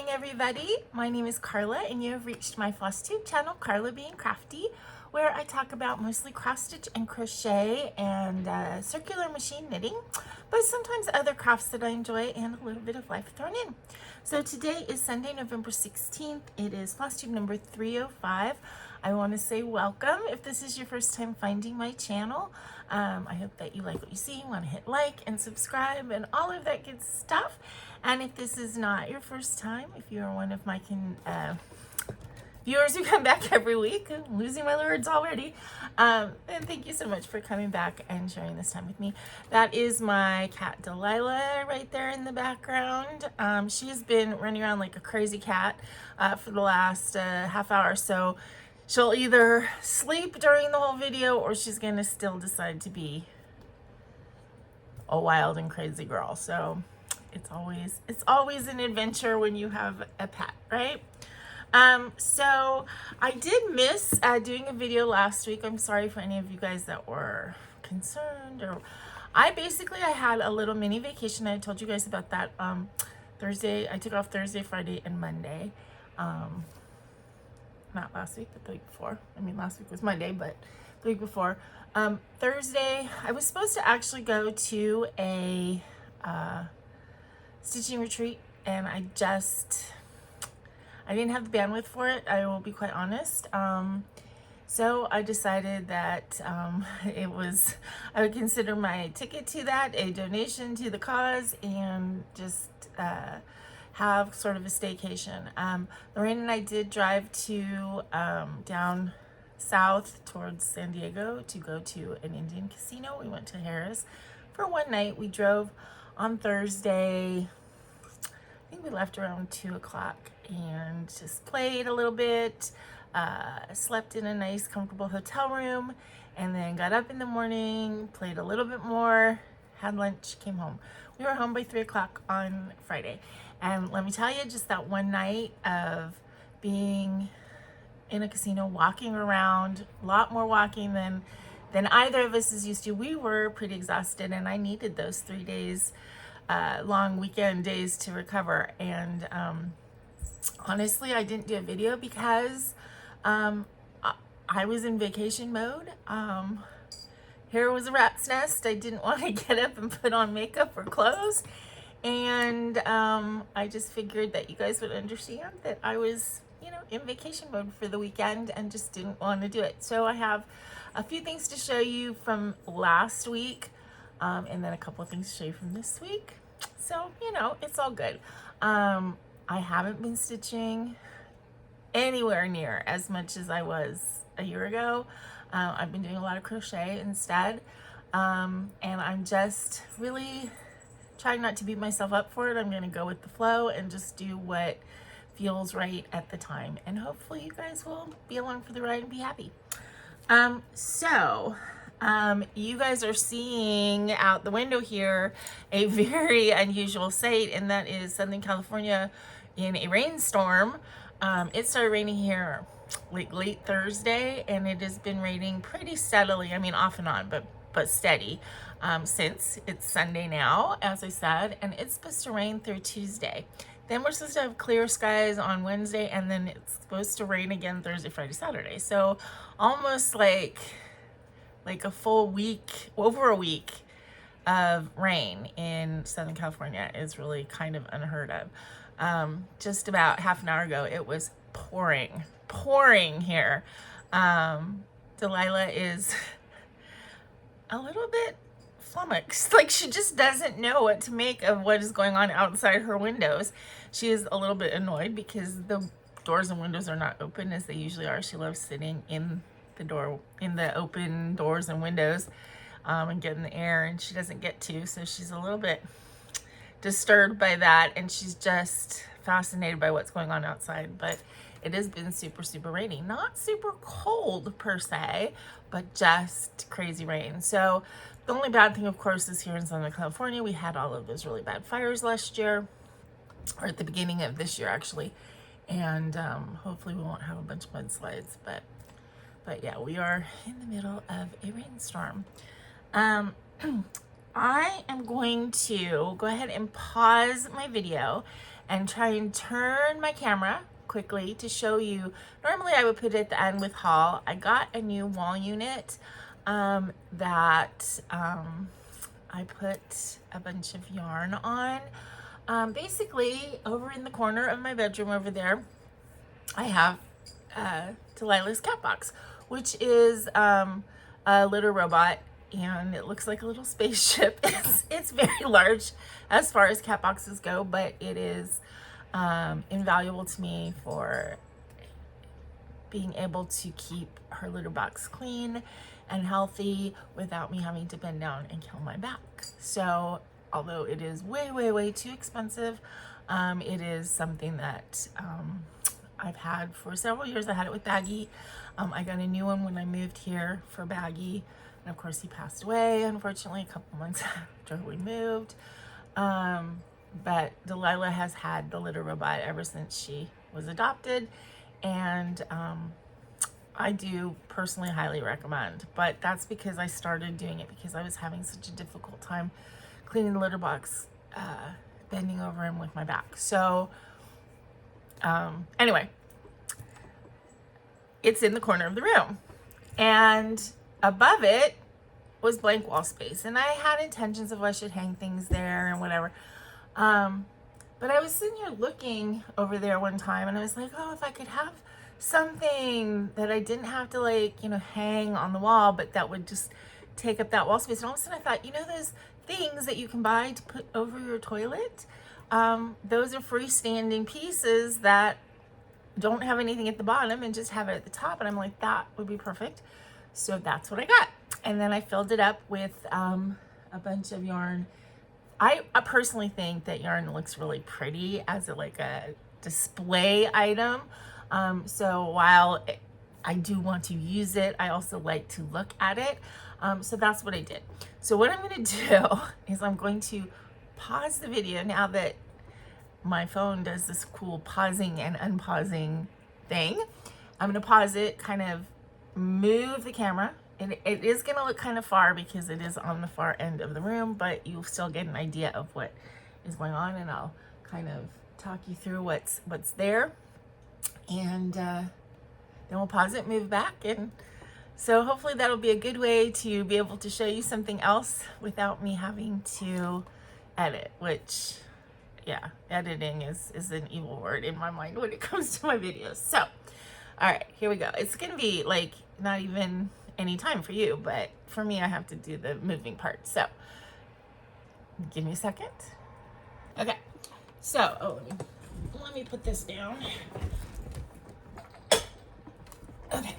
morning, everybody. My name is Karla, and you have reached my FlossTube channel, KarlaBeingCrafty, where I talk about mostly cross-stitch and crochet and circular machine knitting, but sometimes other crafts that I enjoy and a little bit of life thrown in. So today is Sunday, November 16th. It is FlossTube number 305. I want to say welcome if this is your first time finding my channel. I hope that you like what you see, want to hit like and subscribe and all of that good stuff. And if this is not your first time, if you are one of my viewers who come back every week, I'm losing my words already, and thank you so much for coming back and sharing this time with me. That is my cat Delilah right there in the background. She has been running around like a crazy cat for the last half hour, so she'll either sleep during the whole video or she's gonna still decide to be a wild and crazy girl. So it's always an adventure when you have a pet, right? So I did miss doing a video last week. I'm sorry for any of you guys that were concerned. Or I had a little mini vacation. I told you guys about that Thursday. I took off Thursday, Friday, and Monday. Not last week, but the week before. I mean, last week was Monday, but the week before. Thursday, I was supposed to actually go to a stitching retreat, and I didn't have the bandwidth for it, I will be quite honest. So I decided that I would consider my ticket to that a donation to the cause and just have sort of a staycation. Lorraine and I did drive to down south towards San Diego to go to an Indian casino. We went to Harris for one night. We drove on Thursday. I think we left around 2 o'clock and just played a little bit, slept in a nice comfortable hotel room, and then got up in the morning, played a little bit more, had lunch, came home. We were home by 3 o'clock on Friday. And let me tell you, just that one night of being in a casino, walking around, a lot more walking than either of us is used to. We were pretty exhausted, and I needed those 3 days, long weekend days to recover. And honestly, I didn't do a video because I was in vacation mode. Here was a rat's nest. I didn't want to get up and put on makeup or clothes. And I just figured that you guys would understand that I was, in vacation mode for the weekend and just didn't want to do it. So I have a few things to show you from last week, and then a couple of things to show you from this week. So, it's all good. I haven't been stitching anywhere near as much as I was a year ago. I've been doing a lot of crochet instead. And I'm just really trying not to beat myself up for it. I'm going to go with the flow and just do what feels right at the time. And hopefully you guys will be along for the ride and be happy. You guys are seeing out the window here a very unusual sight, and that is Southern California in a rainstorm. It started raining here like late Thursday, and it has been raining pretty steadily. I mean, off and on, but steady, since it's Sunday now, as I said, and it's supposed to rain through Tuesday. Then we're supposed to have clear skies on Wednesday, and then it's supposed to rain again Thursday, Friday, Saturday. So almost like a full week, over a week of rain in Southern California is really kind of unheard of. Just about half an hour ago, it was pouring here. Delilah is a little bit flummoxed. Like, she just doesn't know what to make of what is going on outside her windows. She is a little bit annoyed because the doors and windows are not open as they usually are. She loves sitting in the open doors and windows and getting the air, and she doesn't get to, so she's a little bit disturbed by that, and she's just fascinated by what's going on outside. But it has been super rainy, not super cold per se, but just crazy rain. So the only bad thing, of course, is here in Southern California, we had all of those really bad fires last year, or at the beginning of this year actually, and hopefully we won't have a bunch of mudslides, but yeah, we are in the middle of a rainstorm. I am going to go ahead and pause my video and try and turn my camera quickly to show you. Normally I would put it at the end with haul. I got a new wall unit that I put a bunch of yarn on. Basically, over in the corner of my bedroom over there, I have Delilah's cat box, which is a litter robot, and it looks like a little spaceship. It's very large as far as cat boxes go, but it is invaluable to me for being able to keep her litter box clean and healthy without me having to bend down and kill my back. So although it is way, way, way too expensive, it is something that I've had for several years. I had it with Baggy. I got a new one when I moved here for Baggy. And of course he passed away, unfortunately, a couple months after we moved. But Delilah has had the litter robot ever since she was adopted. And I do personally highly recommend, but that's because I started doing it because I was having such a difficult time cleaning the litter box, bending over him with my back. So anyway, it's in the corner of the room, and above it was blank wall space, and I had intentions of I should hang things there and whatever. But I was sitting here looking over there one time, and I was like, oh, if I could have something that I didn't have to, like, you know, hang on the wall, but that would just take up that wall space. And all of a sudden I thought, you know, those things that you can buy to put over your toilet, those are freestanding pieces that don't have anything at the bottom and just have it at the top. And I'm like, that would be perfect. So that's what I got. And then I filled it up with a bunch of yarn. I personally think that yarn looks really pretty as like a display item. So while I do want to use it, I also like to look at it. So that's what I did. So what I'm going to do is I'm going to pause the video now that my phone does this cool pausing and unpausing thing. I'm going to pause it, kind of move the camera. And it is going to look kind of far because it is on the far end of the room, but you'll still get an idea of what is going on, and I'll kind of talk you through what's there. And then we'll pause it, move back, and so hopefully that'll be a good way to be able to show you something else without me having to edit, which, yeah, editing is an evil word in my mind when it comes to my videos. So, all right, here we go. It's gonna be like not even any time for you, but for me, I have to do the moving part. So give me a second. Okay, so let me put this down. Okay,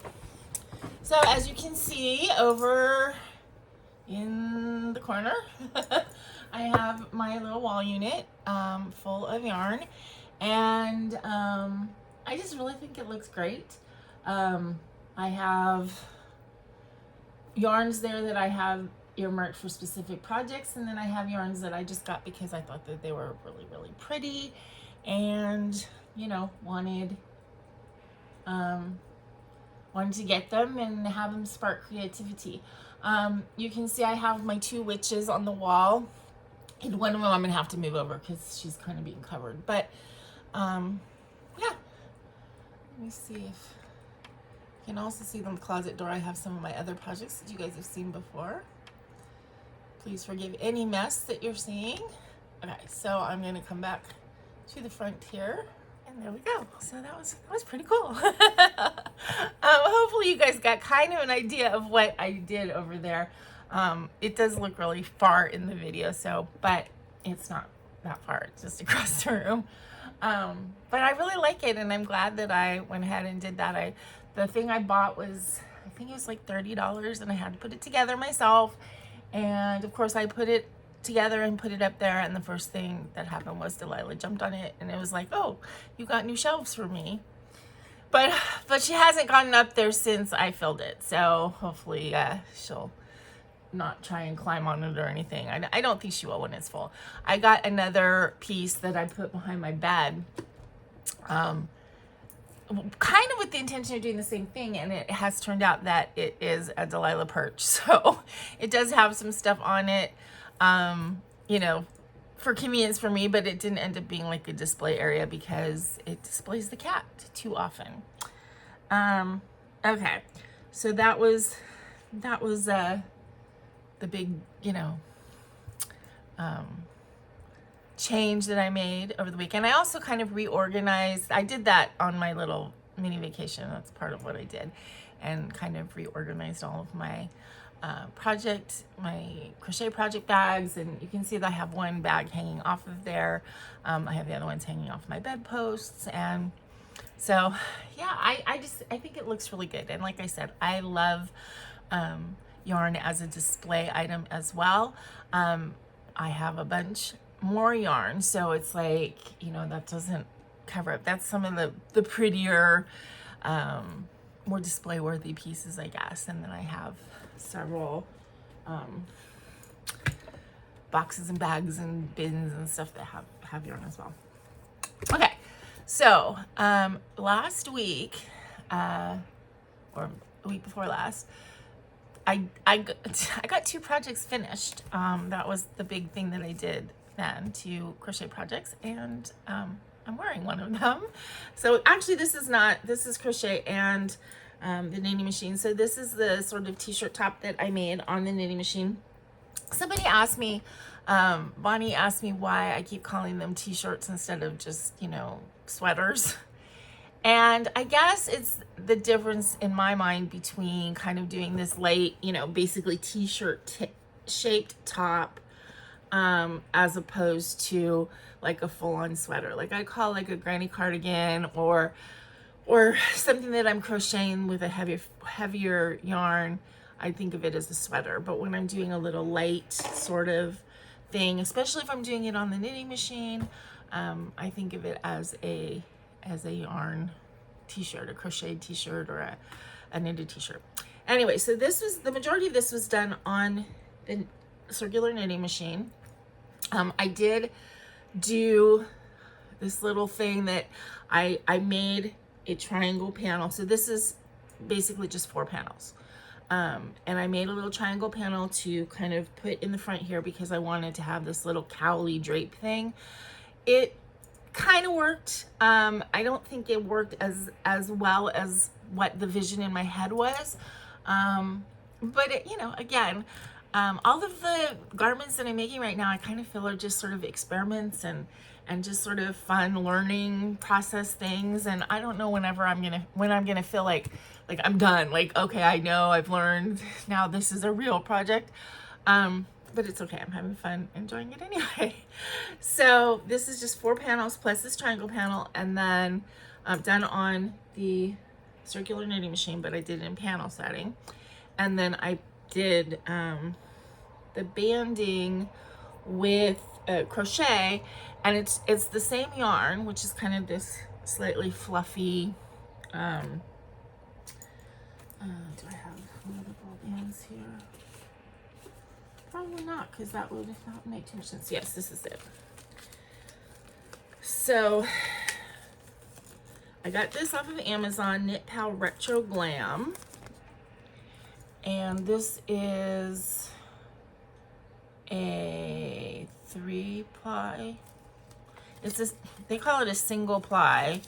so as you can see over in the corner, I have my little wall unit full of yarn, and I just really think it looks great. I have yarns there that I have earmarked for specific projects, and then I have yarns that I just got because I thought that they were really, really pretty, and you know, wanted to get them and have them spark creativity. You can see I have my two witches on the wall, and one of them I'm gonna have to move over because she's kind of being covered, but yeah, let me see if you can also see on the closet door. I have some of my other projects that you guys have seen before. Please forgive any mess that you're seeing. Okay, so I'm gonna come back to the front here, and there we go. So that was pretty cool. Hopefully you guys got kind of an idea of what I did over there. It does look really far in the video, so, but it's not that far, it's just across the room. But I really like it, and I'm glad that I went ahead and did that. The thing I bought was, I think it was like $30, and I had to put it together myself. And of course I put it together and put it up there, and the first thing that happened was Delilah jumped on it, and it was like, oh, you got new shelves for me. But she hasn't gotten up there since I filled it, so hopefully she'll not try and climb on it or anything. I don't think she will when it's full. I got another piece that I put behind my bed, kind of with the intention of doing the same thing, and it has turned out that it is a Delilah perch. So it does have some stuff on it. you know, for convenience for me, but it didn't end up being like a display area because it displays the cat too often. Okay, so that was the big, you know, change that I made over the weekend. I also kind of reorganized. I did that on my little mini vacation. That's part of what I did, and kind of reorganized all of my my crochet project bags. And you can see that I have one bag hanging off of there. I have the other ones hanging off my bedposts. And so, yeah, I think it looks really good. And like I said, I love yarn as a display item as well. I have a bunch more yarn, so it's like, you know, that doesn't cover up. That's some of the prettier, more display worthy pieces, I guess. And then I have several boxes and bags and bins and stuff that have yarn as well. Okay, so last week, or the week before last, I got 2 projects finished. That was the big thing that I did then, 2 crochet projects, and I'm wearing one of them. So actually this is crochet and the knitting machine. So this is the sort of t-shirt top that I made on the knitting machine. Somebody asked me, Bonnie asked me why I keep calling them t-shirts instead of just, you know, sweaters. And I guess it's the difference in my mind between kind of doing this light, you know, basically t-shirt shaped top, as opposed to like a full-on sweater. Like I call like a granny cardigan or something that I'm crocheting with a heavier yarn, I think of it as a sweater. But when I'm doing a little light sort of thing, especially if I'm doing it on the knitting machine, I think of it as a yarn t-shirt, a crocheted t-shirt, or a knitted t-shirt. Anyway, so the majority of this was done on the circular knitting machine. I did do this little thing that I made a triangle panel. So this is basically just 4 panels. And I made a little triangle panel to kind of put in the front here because I wanted to have this little cowly drape thing. It kind of worked. I don't think it worked as well as what the vision in my head was. But it, you know, again, all of the garments that I'm making right now, I kind of feel are just sort of experiments and just sort of fun learning process things. And I don't know when I'm gonna feel like I'm done. Like, okay, I know I've learned, now this is a real project. But it's okay, I'm having fun enjoying it anyway. So this is just 4 panels plus this triangle panel, and then done on the circular knitting machine, but I did it in panel setting. And then I did the banding with crochet, and it's the same yarn, which is kind of this slightly fluffy, do I have one of the ball bands here? Probably not, because that would not make too much sense. Yes, this is it. So I got this off of Amazon, Knit Pal Retro Glam. And this is a 3-ply. It's this, they call it a single ply,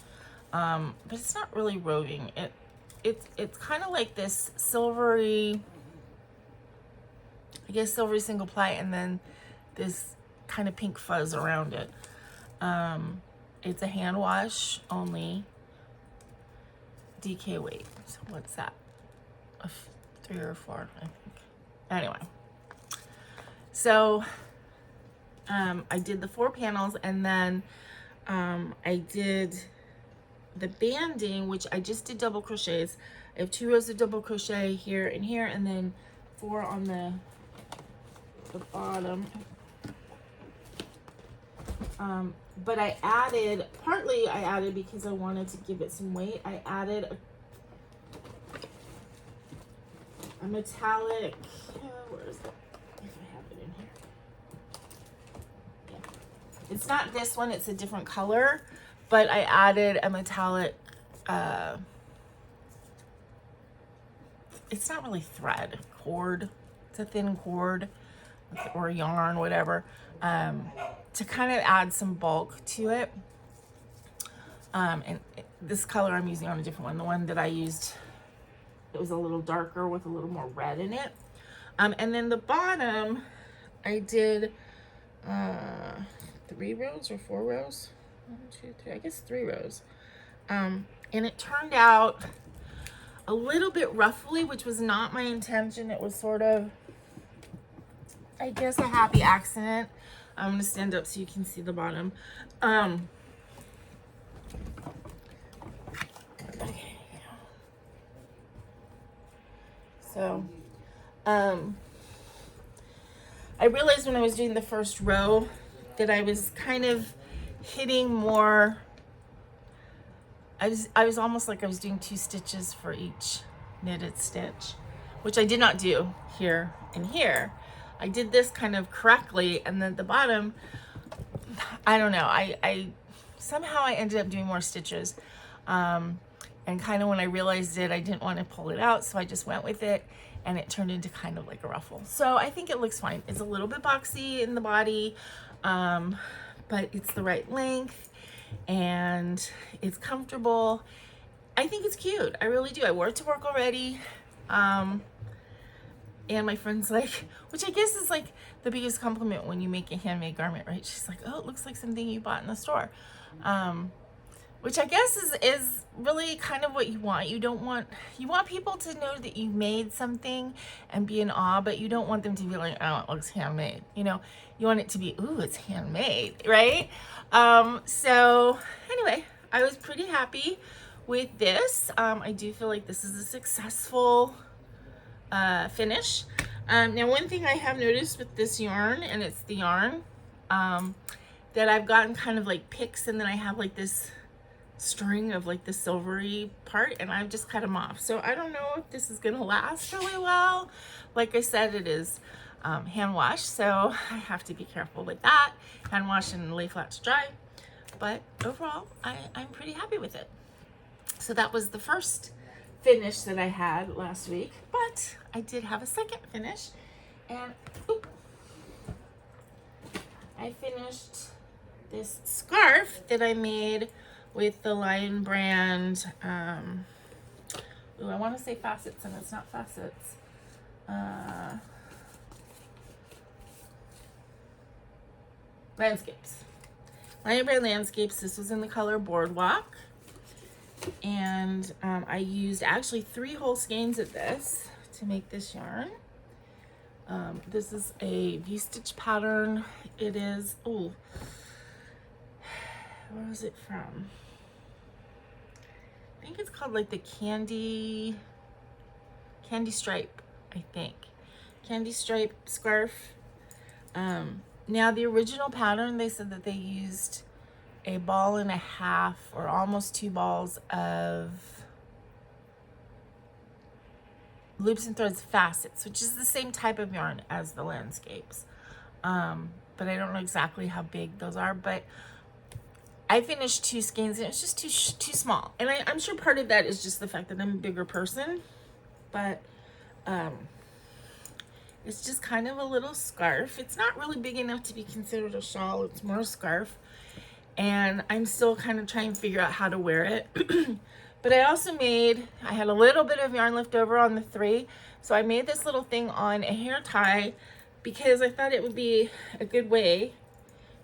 but it's not really roving. It's kind of like this silvery, I guess silvery single ply, and then this kind of pink fuzz around it. It's a hand wash only, DK weight. So what's that? 3 or 4, I think. Anyway, so I did the 4 panels, and then I did the banding, which I just did double crochets. I have 2 rows of double crochet here and here, and then 4 on the bottom. But I added, partly I added because I wanted to give it some weight, I added a metallic, where is it? If I have it in here. Yeah. It's not this one, it's a different color, but I added a metallic, it's not really thread, cord. It's a thin cord. or yarn, whatever, to kind of add some bulk to it. And this color I'm using on a different one. The one that I used, it was a little darker with a little more red in it. And then the bottom, I did 3 rows or 4 rows? 1, 2, 3, I guess 3 rows. And it turned out a little bit roughly, which was not my intention. It was sort of, I guess, a happy accident. I'm gonna stand up so you can see the bottom. Okay. So, I realized when I was doing the first row that I was kind of hitting more. I was almost like I was doing 2 stitches for each knitted stitch, which I did not do here and here. I did this kind of correctly, and then at the bottom, I don't know, I somehow I ended up doing more stitches, and kind of when I realized it, I didn't want to pull it out, so I just went with it, and it turned into kind of like a ruffle. So I think it looks fine. It's a little bit boxy in the body, but it's the right length, and it's comfortable. I think it's cute. I really do. I wore it to work already. And my friend's like, which I guess is like the biggest compliment when you make a handmade garment, right? She's like, oh, it looks like something you bought in the store. Which I guess is really kind of what you want. You want people to know that you made something and be in awe, but you don't want them to be like, oh, it looks handmade. You know, you want it to be, ooh, it's handmade, right? So anyway, I was pretty happy with this. I do feel like this is a successful finish. Now, one thing I have noticed with this yarn, and it's the yarn, that I've gotten kind of like picks, and then I have like this string of like the silvery part, and I've just cut them off. So I don't know if this is gonna last really well. Like I said, it is hand wash, so I have to be careful with that. Hand wash and lay flat to dry. But overall, I'm pretty happy with it. So that was the first finish that I had last week, but I did have a second finish, and I finished this scarf that I made with the Lion brand. I want to say Facets, and it's not Facets. Landscapes. Lion brand Landscapes. This was in the color Boardwalk. And I used actually 3 whole skeins of this to make this yarn. This is a V-stitch pattern. It is, where was it from? I think it's called like the Candy Stripe, I think. Candy Stripe scarf. Now the original pattern, they said that they used a 1.5 balls or almost 2 balls of Loops and Threads Facets, which is the same type of yarn as the Landscapes. But I don't know exactly how big those are, but I finished 2 skeins and it was just too small. And I'm sure part of that is just the fact that I'm a bigger person, but it's just kind of a little scarf. It's not really big enough to be considered a shawl. It's more a scarf. And I'm still kind of trying to figure out how to wear it. But I also I had a little bit of yarn left over on the 3. So I made this little thing on a hair tie because I thought it would be a good way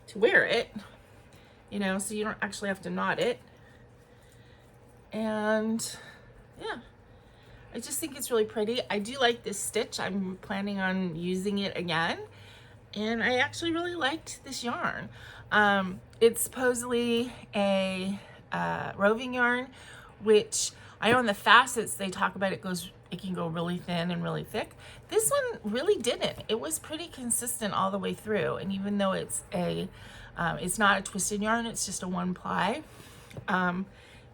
to wear it, you know, so you don't actually have to knot it. And yeah, I just think it's really pretty. I do like this stitch. I'm planning on using it again. And I actually really liked this yarn. It's supposedly a roving yarn, which I know in the Facets they talk about it can go really thin and really thick. This one really didn't. It was pretty consistent all the way through. And even though it's not a twisted yarn, it's just a 1 ply. I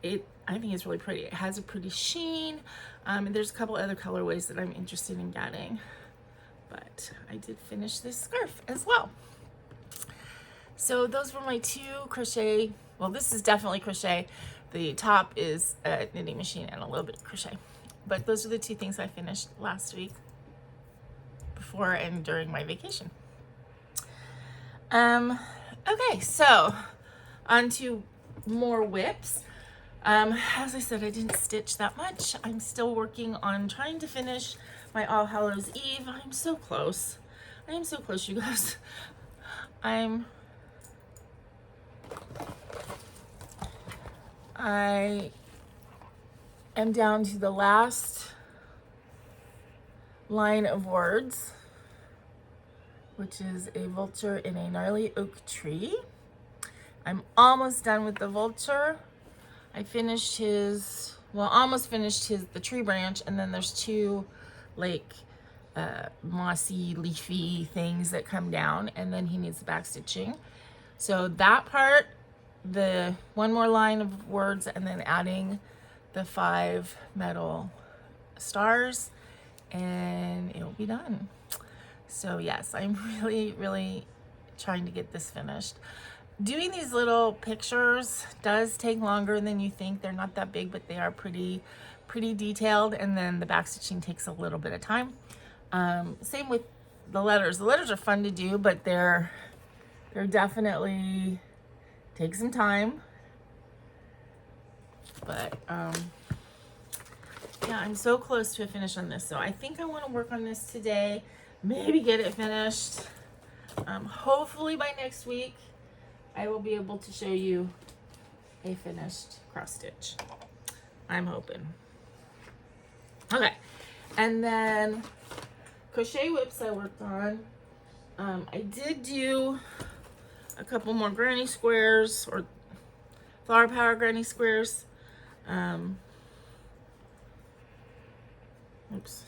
think it's really pretty. It has a pretty sheen. And there's a couple other colorways that I'm interested in getting. But I did finish this scarf as well. So those were my 2 crochet. Well, this is definitely crochet. The top is a knitting machine and a little bit of crochet. But those are the 2 things I finished last week, before and during my vacation. Okay, so on to more whips. As I said, I didn't stitch that much. I'm still working on trying to finish my All Hallows Eve. I'm so close. I am so close, you guys. I am down to the last line of words, which is a vulture in a gnarly oak tree. I'm almost done with the vulture. I finished his, well, almost finished the tree branch, and then there's two like mossy, leafy things that come down, and then he needs the back stitching. So that part, the one more line of words, and then adding the 5 metal stars, and it'll be done. So yes, I'm really trying to get this finished. Doing these little pictures does take longer than you think. They're not that big, but they are pretty detailed, and then the back stitching takes a little bit of time. Same with the letters. The letters are fun to do, but they're definitely take some time. But yeah, I'm so close to a finish on this. So I think I want to work on this today, maybe get it finished. Hopefully by next week, I will be able to show you a finished cross stitch. I'm hoping. Okay, and then crochet whips I worked on. I did do a couple more granny squares, or flower power granny squares. Oops.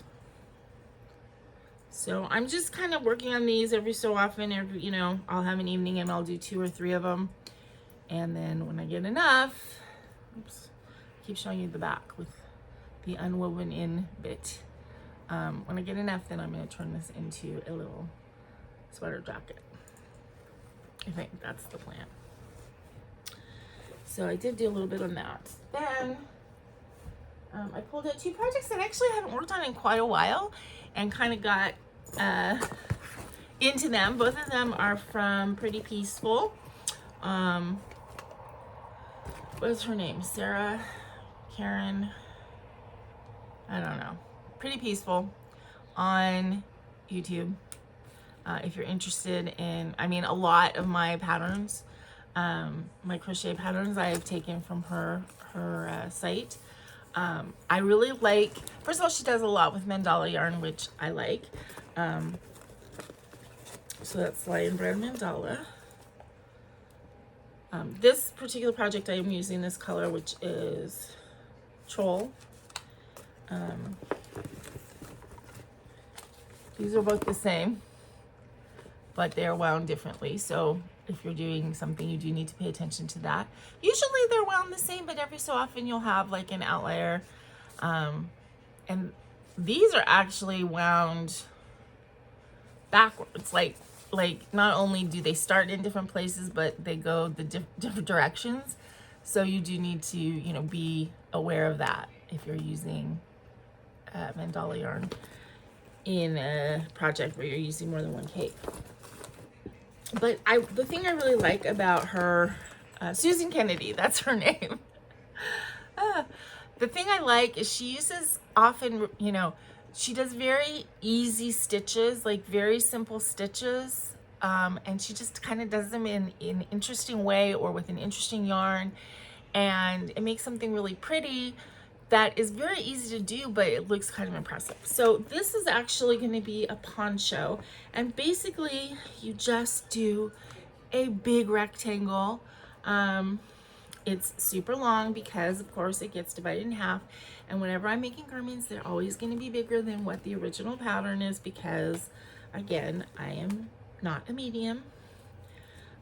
So I'm just kind of working on these every so often. You know, I'll have an evening and I'll do 2 or 3 of them. And then when I get enough, oops, I keep showing you the back with the unwoven in bit. When I get enough, then I'm going to turn this into a little sweater jacket. I think that's the plan. So I did do a little bit on that. Then I pulled out 2 projects that I actually haven't worked on in quite a while, and kind of got into them. Both of them are from Pretty Peaceful. What's her name? Sarah, Karen, I don't know. Pretty Peaceful on YouTube. If you're interested in, I mean, a lot of my patterns, my crochet patterns, I have taken from her site. I really like, first of all, she does a lot with mandala yarn, which I like. So that's Lion Brand Mandala. This particular project, I am using this color, which is Troll. These are both the same, but they're wound differently. So if you're doing something, you do need to pay attention to that. Usually they're wound the same, but every so often you'll have like an outlier. And these are actually wound backwards. Like not only do they start in different places, but they go the different directions. So you do need to, you know, be aware of that if you're using mandala yarn in a project where you're using more than one cape. But the thing I really like about her, Susan Kennedy, that's her name. The thing I like is she uses often, you know, she does very easy stitches, like very simple stitches. And she just kind of does them in an interesting way or with an interesting yarn. And it makes something really pretty that is very easy to do, but it looks kind of impressive. So this is actually going to be a poncho, and basically you just do a big rectangle. It's super long because of course it gets divided in half, and whenever I'm making garments, they're always going to be bigger than what the original pattern is because, again, I am not a medium.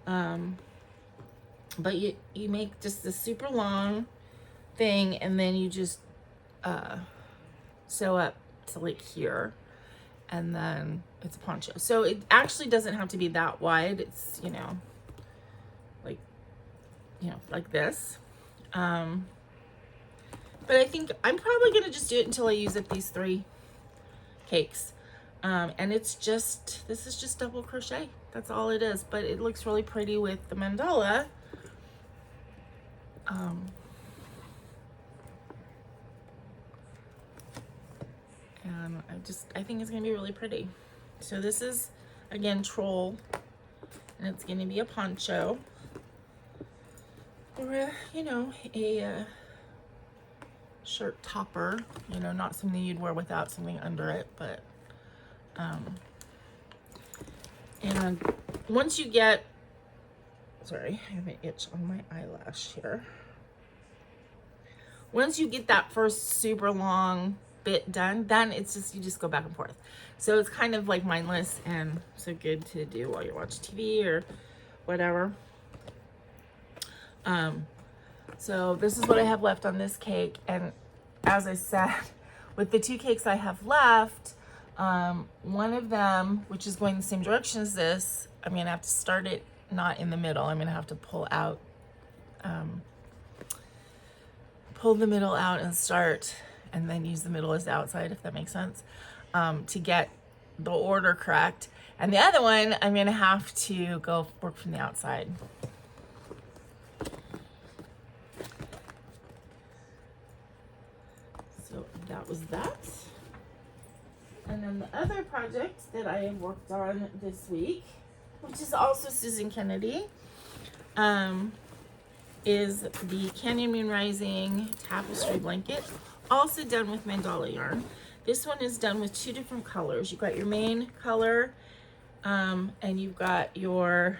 But you make just this super long thing, and then you just sew up to like here, and then it's a poncho. So it actually doesn't have to be that wide. It's, you know, like this. But I think I'm probably gonna just do it until I use up these 3 cakes. And it's just, this is just double crochet. That's all it is, but it looks really pretty with the mandala. And I think it's gonna be really pretty. So this is, again, Troll, and it's gonna be a poncho, or you know, a shirt topper, you know, not something you'd wear without something under it, but and once you get, sorry, I have an itch on my eyelash here. Once you get that first super long bit done, then it's just, you just go back and forth. So it's kind of like mindless and so good to do while you're watching TV or whatever. So this is what I have left on this cake, and as I said, with the 2 cakes I have left, one of them, which is going the same direction as this, I'm gonna have to start it not in the middle. I'm gonna have to pull out, pull the middle out and start, and then use the middle as the outside, if that makes sense, to get the order correct. And the other one, I'm gonna have to go work from the outside. So that was that. And then the other project that I have worked on this week, which is also Susan Kennedy, is the Canyon Moon Rising tapestry blanket, also done with mandala yarn. This one is done with 2 different colors. You've got your main color, and you've got your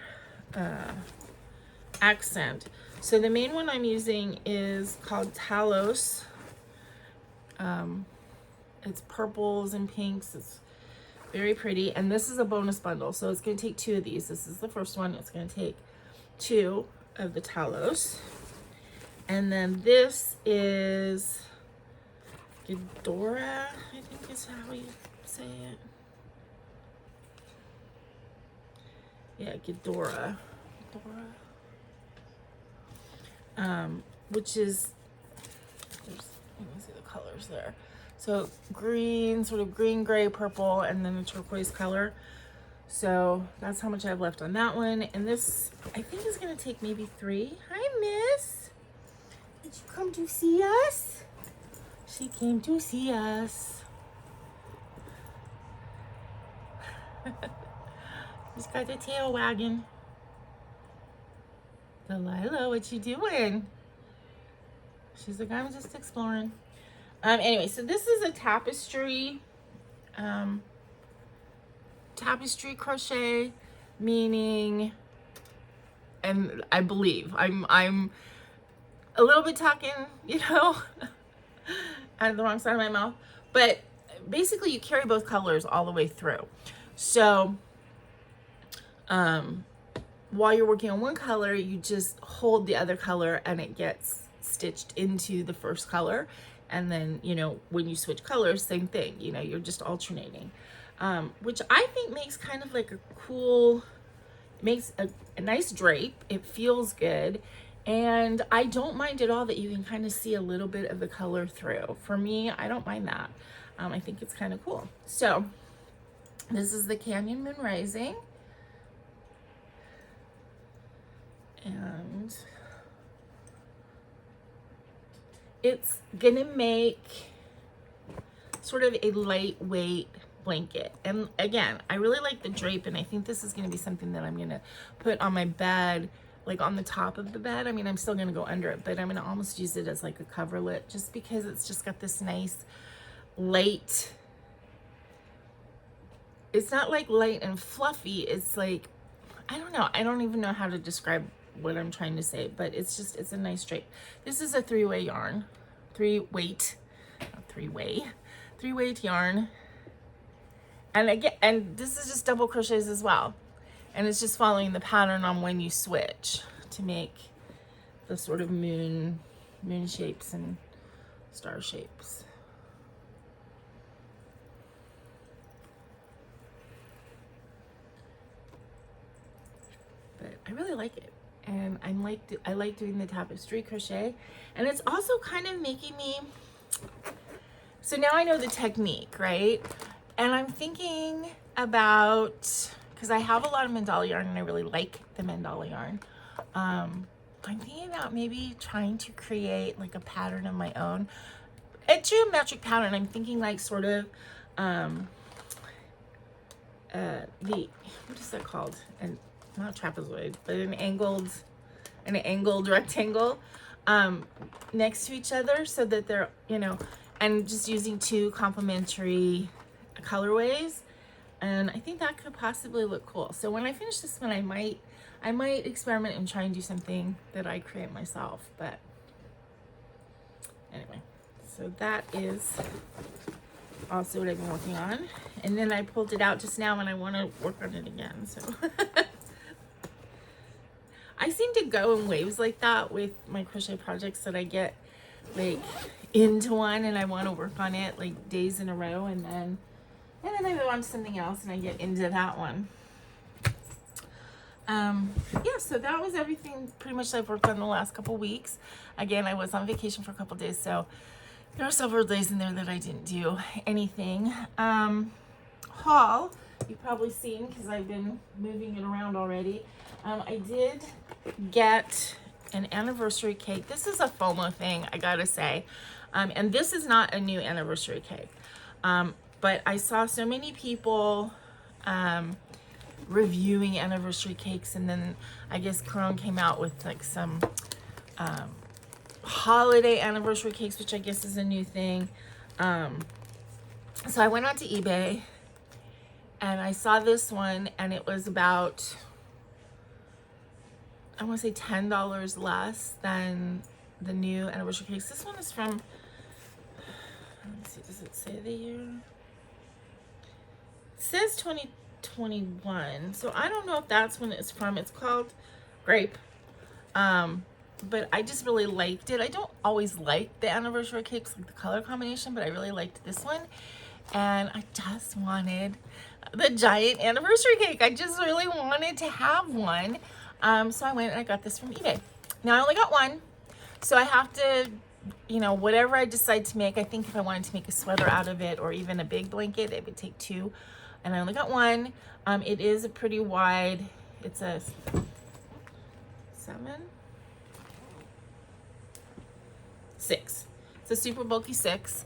accent. So the main one I'm using is called Talos. It's purples and pinks. It's very pretty. And this is a bonus bundle. So it's going to take 2 of these. This is the first one. It's going to take 2 of the Talos. And then this is Ghidorah, I think is how you say it. Yeah, Ghidorah. Which is, you can see the colors there. So green, sort of green, gray, purple, and then the turquoise color. So that's how much I have left on that one. And this, I think, is gonna take maybe 3. Hi, Miss. Did you come to see us? She came to see us. She's got the tail wagging. Delilah, what you doing? She's like, I'm just exploring. Anyway, so this is a tapestry, tapestry crochet, meaning, and I believe I'm a little bit talking, you know, out of the wrong side of my mouth, but basically you carry both colors all the way through. So, while you're working on one color, you just hold the other color and it gets stitched into the first color. And then, you know, when you switch colors, same thing, you know, you're just alternating, which I think makes kind of like a cool, makes a nice drape. It feels good. And I don't mind at all that you can kind of see a little bit of the color through. For me, I don't mind that. I think it's kind of cool. So this is the Canyon Moon Rising. And it's gonna make sort of a lightweight blanket. And again, I really like the drape, and I think this is gonna be something that I'm gonna put on my bed, like on the top of the bed. I mean, I'm still gonna go under it, but I'm gonna almost use it as like a coverlet, just because it's just got this nice light. It's not like light and fluffy. It's like, I don't know. I don't even know how to describe what I'm trying to say, but it's just, it's a nice drape. This is a 3-way yarn, 3-weight, not 3-way, 3-weight yarn. And again, and this is just double crochets as well. And it's just following the pattern on when you switch to make the sort of moon shapes and star shapes. But I really like it. And I like doing the tapestry crochet, and it's also kind of making me, so now I know the technique, right? And I'm thinking about, because I have a lot of mandala yarn and I really like the mandala yarn. I'm thinking about maybe trying to create like a pattern of my own, a geometric pattern. I'm thinking like sort of what is that called? And not trapezoid, but an angled rectangle next to each other, so that they're, you know, and just using two complementary colorways. And I think that could possibly look cool. So when I finish this one, I might experiment and try and do something that I create myself. But anyway, so that is also what I've been working on. And then I pulled it out just now and I want to work on it again. So I seem to go in waves like that with my crochet projects, that I get like into one and I want to work on it like days in a row, and then I move on to something else and I get into that one. Yeah, so that was everything pretty much I've worked on the last couple weeks. Again, I was on vacation for a couple days, so there are several days in there that I didn't do anything. Haul, you've probably seen because I've been moving it around already. I did get an anniversary cake. This is a FOMO thing, I gotta say. And this is not a new anniversary cake. But I saw so many people reviewing anniversary cakes, and then I guess Clone came out with like some holiday anniversary cakes, which I guess is a new thing. So I went out to eBay and I saw this one, and it was about, I want to say $10 less than the new anniversary cakes. This one is from, let me see, does it say the year? It says 2021, so I don't know if that's when it's from. It's called Grape. But I just really liked it. I don't always like the anniversary cakes, like the color combination, but I really liked this one. And I just wanted the giant anniversary cake. I just really wanted to have one. So I went and I got this from eBay. Now I only got one, so I have to, you know, whatever I decide to make. I think if I wanted to make a sweater out of it or even a big blanket, it would take two. And I only got one. It is a pretty wide, it's a 6. It's a super bulky 6.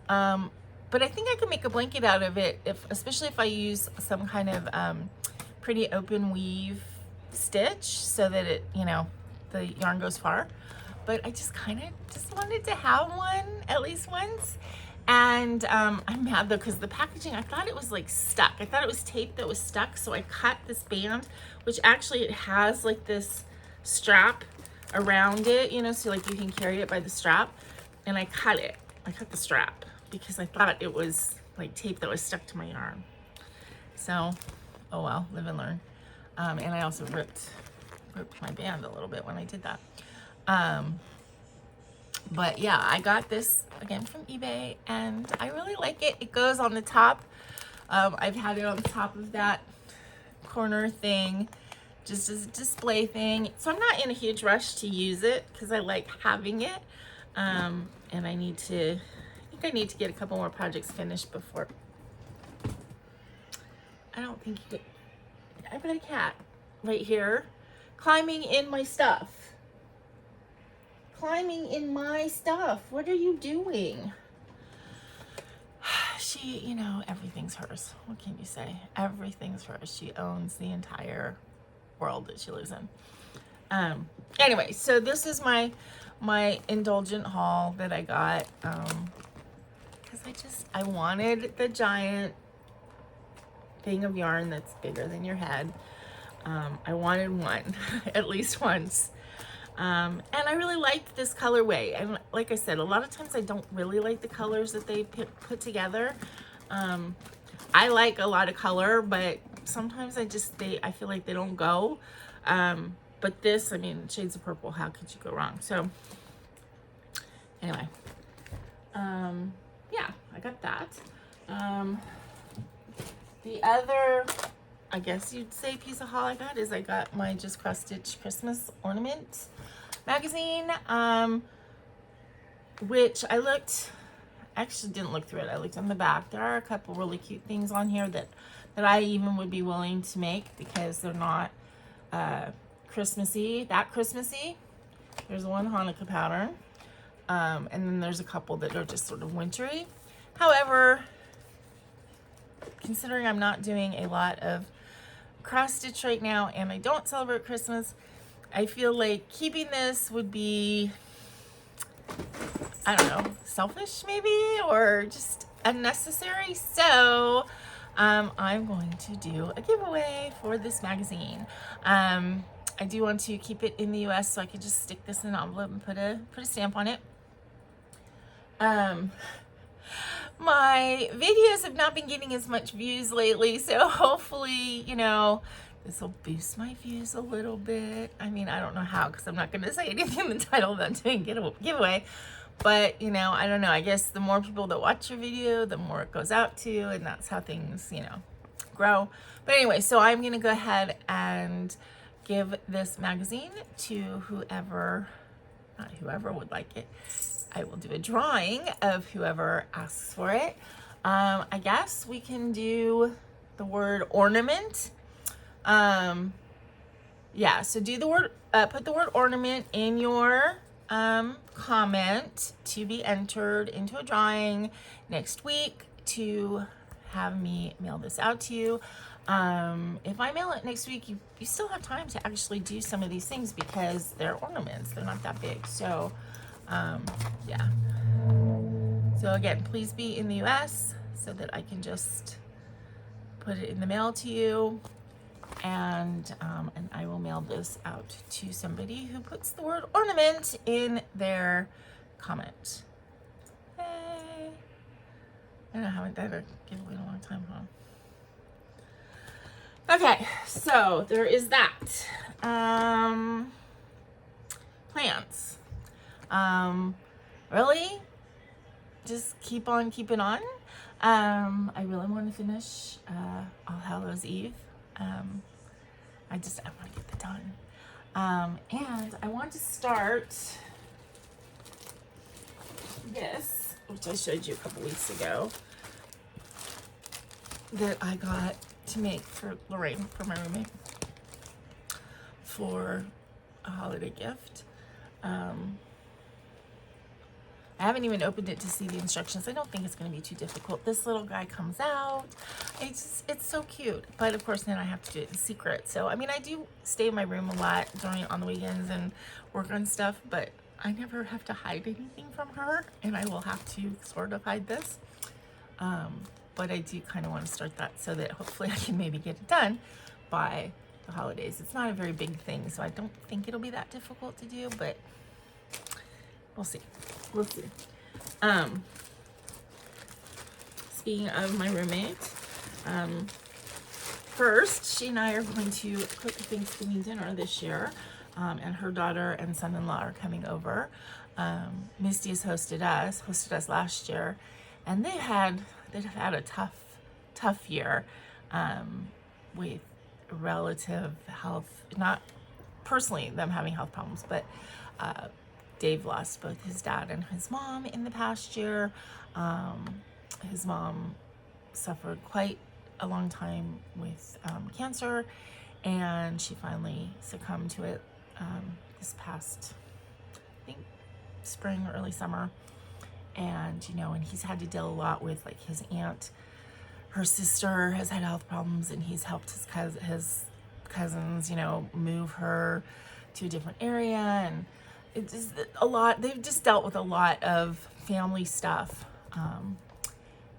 But I think I could make a blanket out of it, especially if I use some kind of pretty open weave stitch, so that it, you know, the yarn goes far. But I just kind of just wanted to have one at least once. And I'm mad though, because the packaging, I thought it was like stuck. I thought it was tape that was stuck, so I cut this band, which actually it has like this strap around it, you know, so like you can carry it by the strap. And I cut it. I cut the strap because I thought it was like tape that was stuck to my yarn. So, oh well, live and learn. And I also ripped my band a little bit when I did that. But yeah, I got this again from eBay and I really like it. It goes on the top. I've had it on the top of that corner thing, just as a display thing. So I'm not in a huge rush to use it because I like having it. And I think I need to get a couple more projects finished before. I don't think you could. I've got a cat right here climbing in my stuff. Climbing in my stuff. What are you doing? She, you know, everything's hers. What can you say? Everything's hers. She owns the entire world that she lives in. Anyway, so this is my indulgent haul that I got. Because I wanted the giant thing of yarn that's bigger than your head. I wanted one, at least once. And I really liked this colorway. And like I said, a lot of times I don't really like the colors that they put together. I like a lot of color, but sometimes I feel like they don't go. But this, I mean, shades of purple, how could you go wrong? So anyway, yeah, I got that. The other, I guess you'd say, piece of haul I got is I got my Just CrossStitch Christmas ornament magazine, which I actually didn't look through it. I looked on the back. There are a couple really cute things on here that that I even would be willing to make because they're not Christmassy, that Christmassy. There's one Hanukkah pattern, and then there's a couple that are just sort of wintry. However, considering I'm not doing a lot of cross stitch right now and I don't celebrate Christmas, I feel like keeping this would be, I don't know, selfish maybe, or just unnecessary. So I'm going to do a giveaway for this magazine. I do want to keep it in the US so I can just stick this in an envelope and put a stamp on it. My videos have not been getting as much views lately, so hopefully, you know, this will boost my views a little bit. I mean, I don't know how, because I'm not going to say anything in the title that I'm doing a giveaway. But, you know, I don't know. I guess the more people that watch your video, the more it goes out to, and that's how things, you know, grow. But anyway, so I'm going to go ahead and give this magazine to whoever, not whoever would like it. I will do a drawing of whoever asks for it. I guess we can do the word ornament. Yeah, so do the word, put the word ornament in your comment to be entered into a drawing next week to have me mail this out to you. If I mail it next week, you still have time to actually do some of these things because they're ornaments. They're not that big. So, yeah. So again, please be in the US so that I can just put it in the mail to you. And I will mail this out to somebody who puts the word ornament in their comment. Hey. I haven't done a giveaway in a long time, huh? Okay, so there is that. Plans. Really, just keep on keeping on. I really want to finish All Hallows Eve. I want to get that done. And I want to start this, which I showed you a couple weeks ago, that I got to make for Lorraine, for my roommate, for a holiday gift. I haven't even opened it to see the instructions. I don't think it's going to be too difficult. This little guy comes out. It's so cute. But of course, then I have to do it in secret. So, I mean, I do stay in my room a lot on the weekends and work on stuff, but I never have to hide anything from her, and I will have to sort of hide this. But I do kind of want to start that so that hopefully I can maybe get it done by the holidays. It's not a very big thing, so I don't think it'll be that difficult to do, but we'll see. We'll see. Speaking of my roommate, first, she and I are going to cook Thanksgiving dinner this year, and her daughter and son-in-law are coming over. Misty has hosted us last year, and they've had a tough year with relative health, not personally them having health problems, but Dave lost both his dad and his mom in the past year. His mom suffered quite a long time with cancer, and she finally succumbed to it this past, I think, spring or early summer. And, you know, and he's had to deal a lot with, like, his aunt. Her sister has had health problems, and he's helped his cousins, you know, move her to a different area, and it's just a lot. They've just dealt with a lot of family stuff.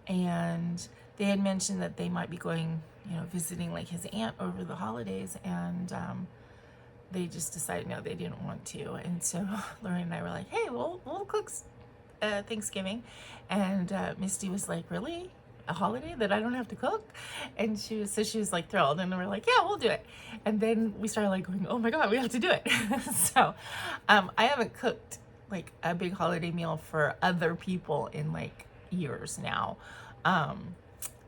And they had mentioned that they might be going, you know, visiting like his aunt over the holidays, and they just decided no, they didn't want to. And so Lorraine and I were like, hey, we'll cook Thanksgiving. And Misty was like, really? A holiday that I don't have to cook? And she was like thrilled, and we're like, yeah, we'll do it. And then we started like going, oh my god, we have to do it. So I haven't cooked like a big holiday meal for other people in like years now,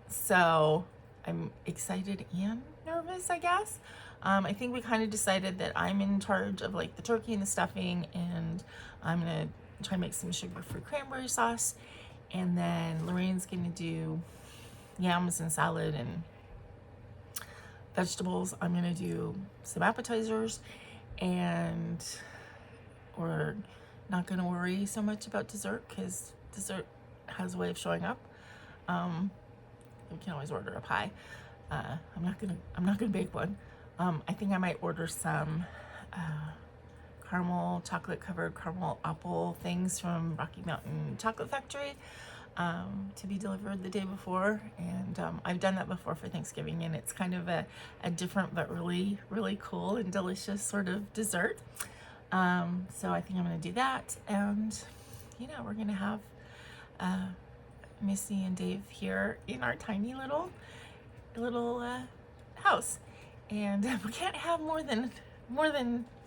so I'm excited and nervous, I guess. I think we kind of decided that I'm in charge of like the turkey and the stuffing, and I'm gonna try to make some sugar-free cranberry sauce. And then Lorraine's gonna do yams and salad and vegetables. I'm gonna do some appetizers, and we're not gonna worry so much about dessert because dessert has a way of showing up. We can always order a pie. I'm not gonna bake one. I think I might order some caramel chocolate covered caramel apple things from Rocky Mountain Chocolate Factory to be delivered the day before. And I've done that before for Thanksgiving, and it's kind of a different but really cool and delicious sort of dessert. So I think I'm gonna do that, and you know, we're gonna have Missy and Dave here in our tiny little house, and we can't have more than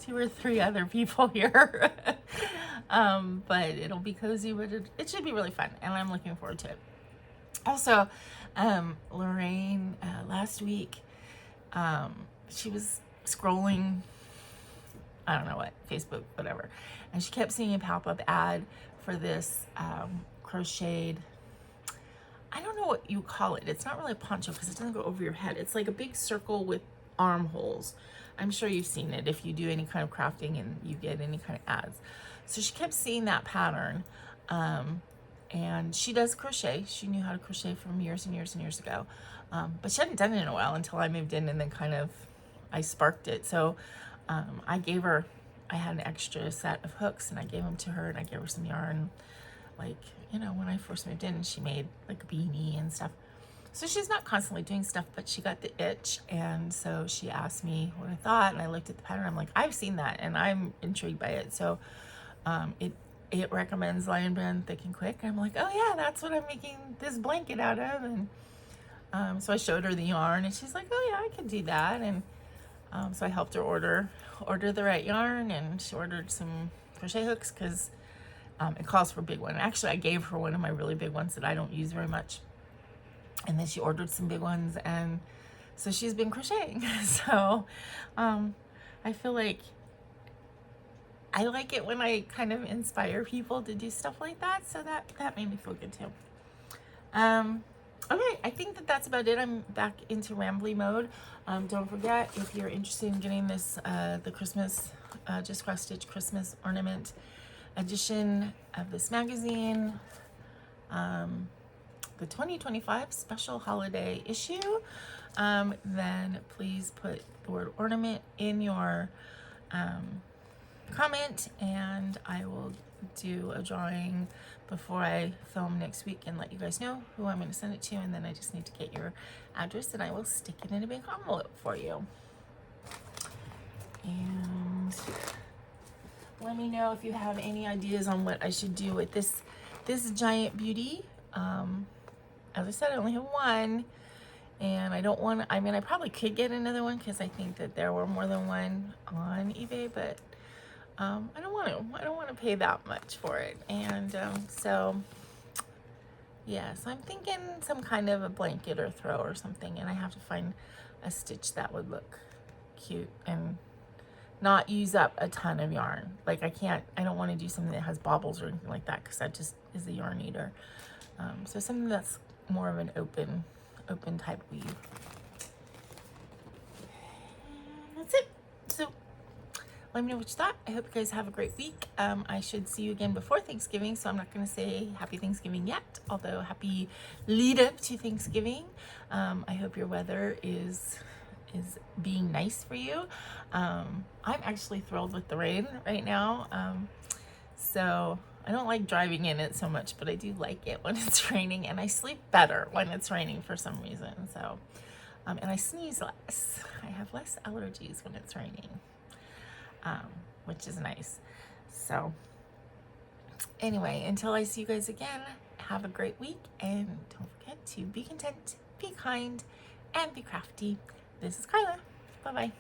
2 or 3 other people here. But it'll be cozy, but it should be really fun, and I'm looking forward to it. Also, Lorraine last week, she was scrolling, I don't know what, Facebook, whatever, and she kept seeing a pop-up ad for this crocheted, I don't know what you call it. It's not really a poncho because it doesn't go over your head. It's like a big circle with armholes. I'm sure you've seen it if you do any kind of crafting and you get any kind of ads. So she kept seeing that pattern, and she does crochet. She knew how to crochet from years and years and years ago, but she hadn't done it in a while until I moved in, and then kind of I sparked it. So I gave her, I had an extra set of hooks, and I gave them to her, and I gave her some yarn, like, you know, when I first moved in, she made like a beanie and stuff. So she's not constantly doing stuff, but she got the itch, and so she asked me what I thought, and I looked at the pattern. I'm like, I've seen that, and I'm intrigued by it. So it recommends Lion Brand Thick and Quick. And I'm like, oh yeah, that's what I'm making this blanket out of. And so I showed her the yarn, and she's like, oh yeah, I can do that. And so I helped her order the right yarn, and she ordered some crochet hooks because it calls for a big one. Actually, I gave her one of my really big ones that I don't use very much, and then she ordered some big ones, and so she's been crocheting. So I feel like I like it when I kind of inspire people to do stuff like that, so that made me feel good too. Okay, I think that's about it. I'm back into rambly mode. Don't forget, if you're interested in getting this the Christmas Just CrossStitch Christmas ornament edition of this magazine, the 2025 special holiday issue, then please put the word ornament in your comment, and I will do a drawing before I film next week and let you guys know who I'm going to send it to, and then I just need to get your address, and I will stick it in a big envelope for you. And let me know if you have any ideas on what I should do with this giant beauty. As I said, I only have one, and I don't want to, I mean, I probably could get another one because I think that there were more than one on eBay, but I don't want to pay that much for it. And so yeah, so I'm thinking some kind of a blanket or throw or something, and I have to find a stitch that would look cute and not use up a ton of yarn. Like I don't want to do something that has bobbles or anything like that, because that just is a yarn eater. So something that's more of an open type weave. That's it. So let me know what you thought. I hope you guys have a great week. I should see you again before Thanksgiving, so I'm not going to say happy Thanksgiving yet, although happy lead up to Thanksgiving. I hope your weather is being nice for you. I'm actually thrilled with the rain right now. So I don't like driving in it so much, but I do like it when it's raining, and I sleep better when it's raining for some reason. So, and I sneeze less. I have less allergies when it's raining, which is nice. So anyway, until I see you guys again, have a great week, and don't forget to be content, be kind, and be crafty. This is Karla. Bye-bye.